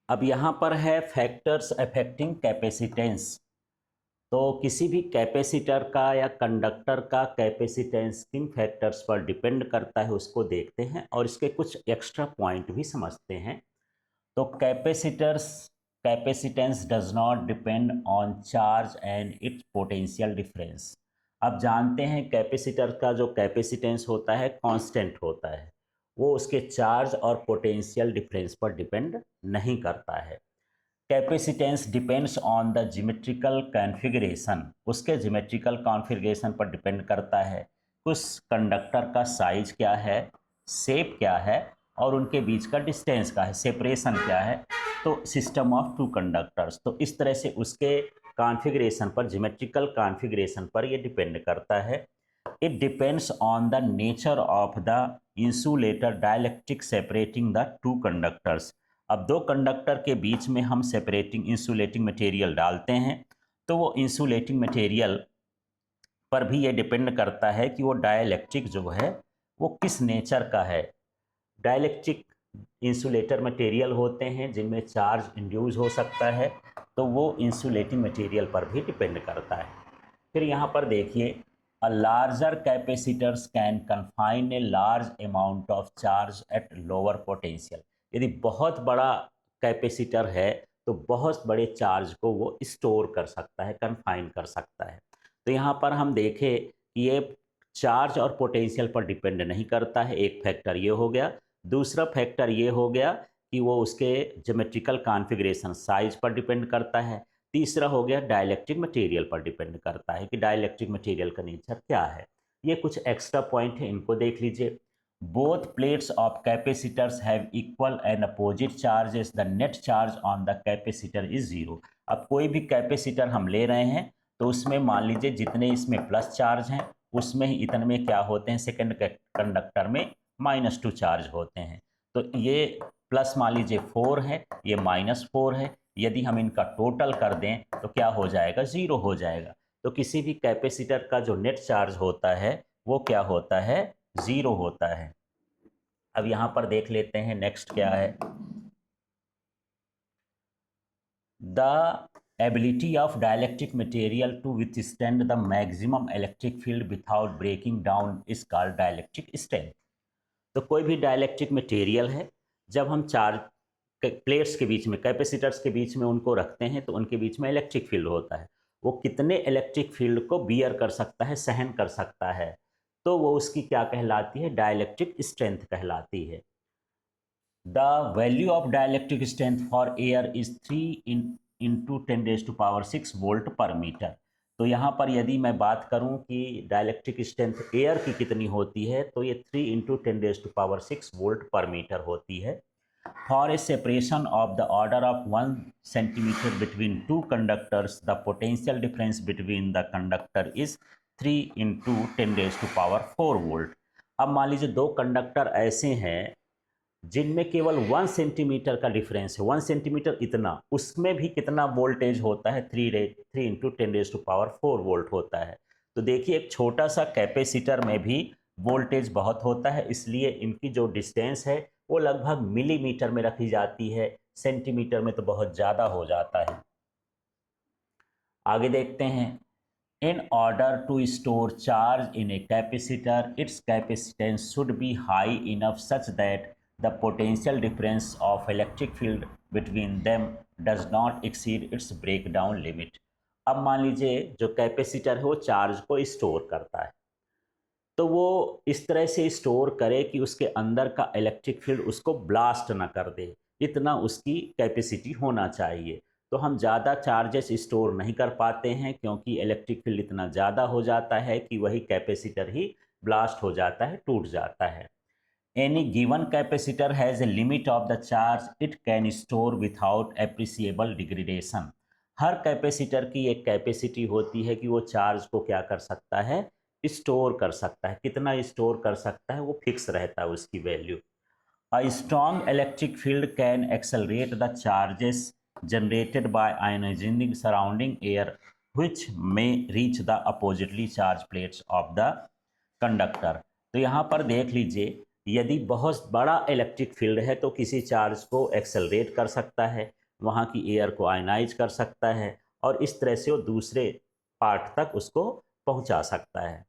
अब यहाँ पर है फैक्टर्स अफेक्टिंग कैपेसिटेंस। तो किसी भी कैपेसिटर का या कंडक्टर का कैपेसिटेंस किन फैक्टर्स पर डिपेंड करता है उसको देखते हैं और इसके कुछ एक्स्ट्रा पॉइंट भी समझते हैं। तो capacitance does not depend on charge and it's potential difference. अब जानते हैं कैपेसिटर का जो कैपेसिटेंस होता है कांस्टेंट होता है, वो उसके चार्ज और पोटेंशियल डिफरेंस पर डिपेंड नहीं करता है। Capacitance depends on the geometrical configuration, उसके ज्योमेट्रिकल कॉन्फ़िगरेशन पर डिपेंड करता है। उस कंडक्टर का साइज क्या है, शेप क्या है और उनके बीच का डिस्टेंस क्या है, सेपरेशन क्या है। तो सिस्टम ऑफ टू कंडक्टर्स, तो इस तरह से उसके कॉन्फ़िगरेशन पर, ज्योमेट्रिकल कॉन्फ़िगरेशन पर ये डिपेंड करता है। It depends on the nature of the insulator dielectric separating the two conductors. अब दो कंडक्टर के बीच में हम सेपरेटिंग इंसुलेटिंग मटेरियल डालते हैं, तो वो इंसुलेटिंग मटेरियल पर भी ये डिपेंड करता है कि वो डाइलेक्ट्रिक जो है वो किस नेचर का है। डाइलेक्ट्रिक इंसुलेटर मटेरियल होते हैं जिनमें चार्ज इंड्यूस हो सकता है, तो वो इंसुलेटिंग मटेरियल पर भी डिपेंड करता है। फिर यहाँ पर देखिए, a larger capacitors can confine a large amount of charge at lower potential. यदि बहुत बड़ा कैपेसिटर है तो बहुत बड़े चार्ज को वो स्टोर कर सकता है, कन्फाइन कर सकता है। तो यहाँ पर हम देखें कि ये चार्ज और पोटेंशियल पर डिपेंड नहीं करता है, एक फैक्टर ये हो गया। दूसरा फैक्टर ये हो गया कि वो उसके ज्योमेट्रिकल कॉन्फ़िगरेशन साइज पर डिपेंड करता है। तीसरा हो गया डाइलेक्ट्रिक मटेरियल पर डिपेंड करता है कि डाइलेक्ट्रिक मटेरियल का नेचर क्या है। ये कुछ एक्स्ट्रा पॉइंट है, इनको देख लीजिए। Both plates of capacitors have equal and opposite charges, the net charge on the capacitor is zero. अब कोई भी कैपेसिटर हम ले रहे हैं तो उसमें मान लीजिए जितने इसमें प्लस चार्ज हैं उसमें ही इतने में क्या होते हैं, सेकेंड कंडक्टर में -2 चार्ज होते हैं। तो ये प्लस मान लीजिए 4 है, ये -4 है। यदि हम इनका टोटल कर दें तो क्या हो जाएगा, ज़ीरो हो जाएगा। तो किसी भी कैपेसिटर का जो नेट चार्ज होता है वो क्या होता है, ज़ीरो होता है। अब यहाँ पर देख लेते हैं नेक्स्ट क्या है। The ability of dielectric material to withstand the maximum electric field without breaking down is called dielectric strength। तो कोई भी डाइलेक्ट्रिक मटेरियल है, जब हम चार्ज प्लेट्स के बीच में, कैपेसिटर्स के बीच में उनको रखते हैं तो उनके बीच में इलेक्ट्रिक फील्ड होता है। वो कितने इलेक्ट्रिक फील्ड को बियर कर सकता है, सहन कर सकता है, तो वो उसकी क्या कहलाती है, डाइलेक्ट्रिक स्ट्रेंथ कहलाती है। The value of dielectric strength for air is 3 × 10⁻⁶ volt पर मीटर। तो यहाँ पर यदि मैं बात करूँ कि डाइलेक्ट्रिक स्ट्रेंथ एयर की कितनी होती है तो ये 3 × 10⁻⁶ वोल्ट पर मीटर होती है। For a separation of the order of 1 centimetre between two conductors the potential difference between the conductor is 3 × 10⁻⁴ volt. अब मान लीजिए दो कंडक्टर ऐसे हैं जिनमें केवल 1 सेंटीमीटर का डिफरेंस है, 1 सेंटीमीटर इतना, उसमें भी कितना वोल्टेज होता है, 3 × 10⁻⁴ वोल्ट होता है। तो देखिए एक छोटा सा कैपेसिटर में भी वोल्टेज बहुत होता है, इसलिए इनकी जो डिस्टेंस है वो लगभग मिलीमीटर में रखी जाती है, सेंटीमीटर में तो बहुत ज़्यादा हो जाता है। आगे देखते हैं। In order to store charge in a capacitor its capacitance should be high enough such that the potential difference of electric field between them does not exceed its breakdown limit। अब मान लीजिए जो कैपेसिटर है वो charge को store करता है, तो वो इस तरह से स्टोर करे कि उसके अंदर का इलेक्ट्रिक फील्ड उसको ब्लास्ट ना कर दे, इतना उसकी कैपेसिटी होना चाहिए। तो हम ज़्यादा चार्जेस स्टोर नहीं कर पाते हैं क्योंकि इलेक्ट्रिक फील्ड इतना ज़्यादा हो जाता है कि वही कैपेसिटर ही ब्लास्ट हो जाता है, टूट जाता है। Any given capacitor has a limit of the charge it can store without appreciable degradation। Her capacitor की एक कैपेसिटी होती है कि वो चार्ज को क्या कर सकता है, स्टोर कर सकता है। कितना स्टोर कर सकता है वो फिक्स रहता है उसकी value. A strong electric field can accelerate the charges generated by ionizing surrounding air which may reach the oppositely charged plates of the conductor। तो यहाँ पर देख लीजिए यदि बहुत बड़ा इलेक्ट्रिक फील्ड है तो किसी चार्ज को एक्सेलरेट कर सकता है, वहाँ की एयर को आयनाइज कर सकता है और इस तरह से वो दूसरे पार्ट तक उसको पहुँचा सकता है।